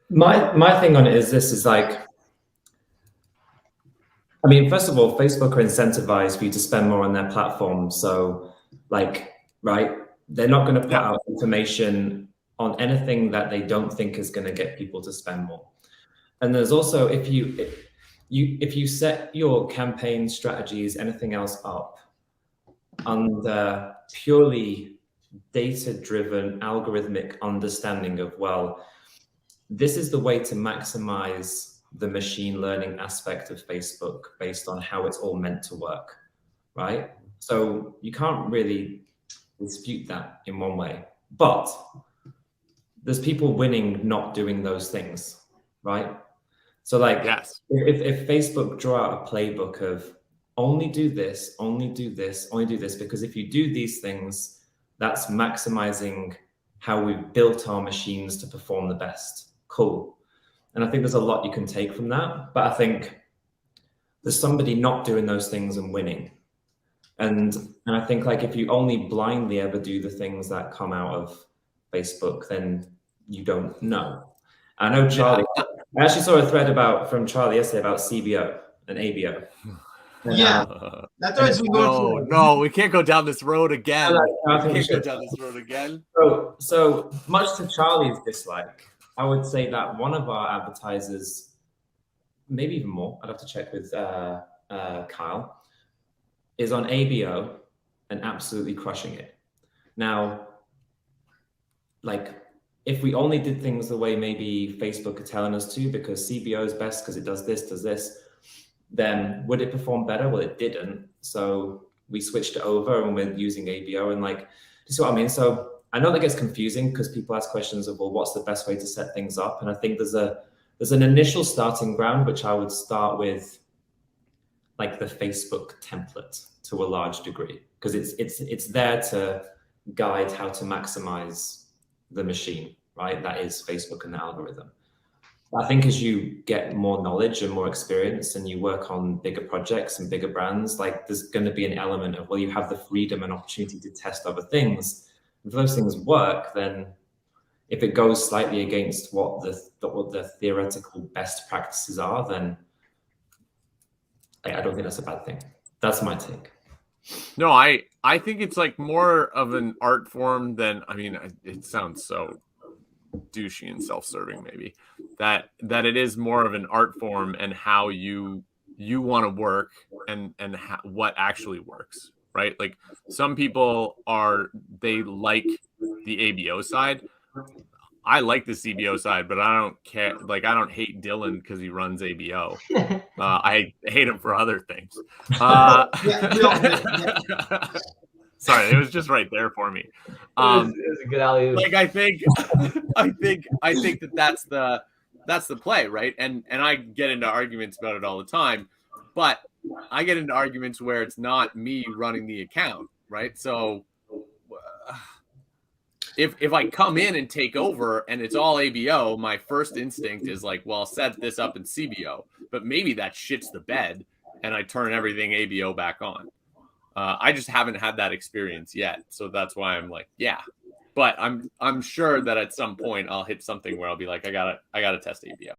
My thing on it is this is like, I mean, first of all, Facebook are incentivized for you to spend more on their platform. So, like, right, they're not going to put Yeah. out information on anything that they don't think is going to get people to spend more. And there's also if you set your campaign strategies, anything else up under purely data-driven algorithmic understanding of, well, this is the way to maximize the machine learning aspect of Facebook based on how it's all meant to work, right? So you can't really dispute that in one way. But there's people winning not doing those things, right? So like Yes. if Facebook draw out a playbook of only do this, only do this, only do this, because if you do these things, that's maximizing how we've built our machines to perform the best. Cool. And I think there's a lot you can take from that. But I think there's somebody not doing those things and winning. And I think like if you only blindly ever do the things that come out of Facebook, then you don't know. I know Charlie. Yeah. I actually saw a thread from Charlie yesterday about CBO and ABO. And, Yeah, that thread's been going for. No, we can't go down this road again. I think We can't go down this road again. So much to Charlie's dislike, I would say that one of our advertisers, maybe even more, I'd have to check with Kyle, is on ABO and absolutely crushing it. Now, like, if we only did things the way maybe Facebook are telling us to, because CBO is best because it does this, then would it perform better? Well, it didn't. So we switched it over and we're using ABO and like, you see what I mean? So I know that gets confusing because people ask questions of, well, what's the best way to set things up? And I think there's an initial starting ground, which I would start with like the Facebook template to a large degree, because it's there to guide how to maximize the machine, right? That is Facebook and the algorithm. I think as you get more knowledge and more experience and you work on bigger projects and bigger brands, like there's going to be an element of, well, you have the freedom and opportunity to test other things. If those things work, then if it goes slightly against what the theoretical best practices are, then I don't think that's a bad thing. That's my take. No, I think it's like more of an art form than, I mean, it sounds so douchey and self-serving maybe that it is more of an art form and how you want to work and what actually works, right? Like some people they like the ABO side. I like the CBO side, but I don't care. Like I don't hate Dylan because he runs ABO. I hate him for other things. Sorry, it was just right there for me. It was a good alley-oop. Like I think that's the play, right? And I get into arguments about it all the time, but I get into arguments where it's not me running the account, right? So if I come in and take over and it's all ABO, my first instinct is like, well, I'll set this up in CBO, but maybe that shits the bed and I turn everything ABO back on. I just haven't had that experience yet, so that's why I'm like, yeah. But I'm sure that at some point I'll hit something where I'll be like, I gotta test ABO.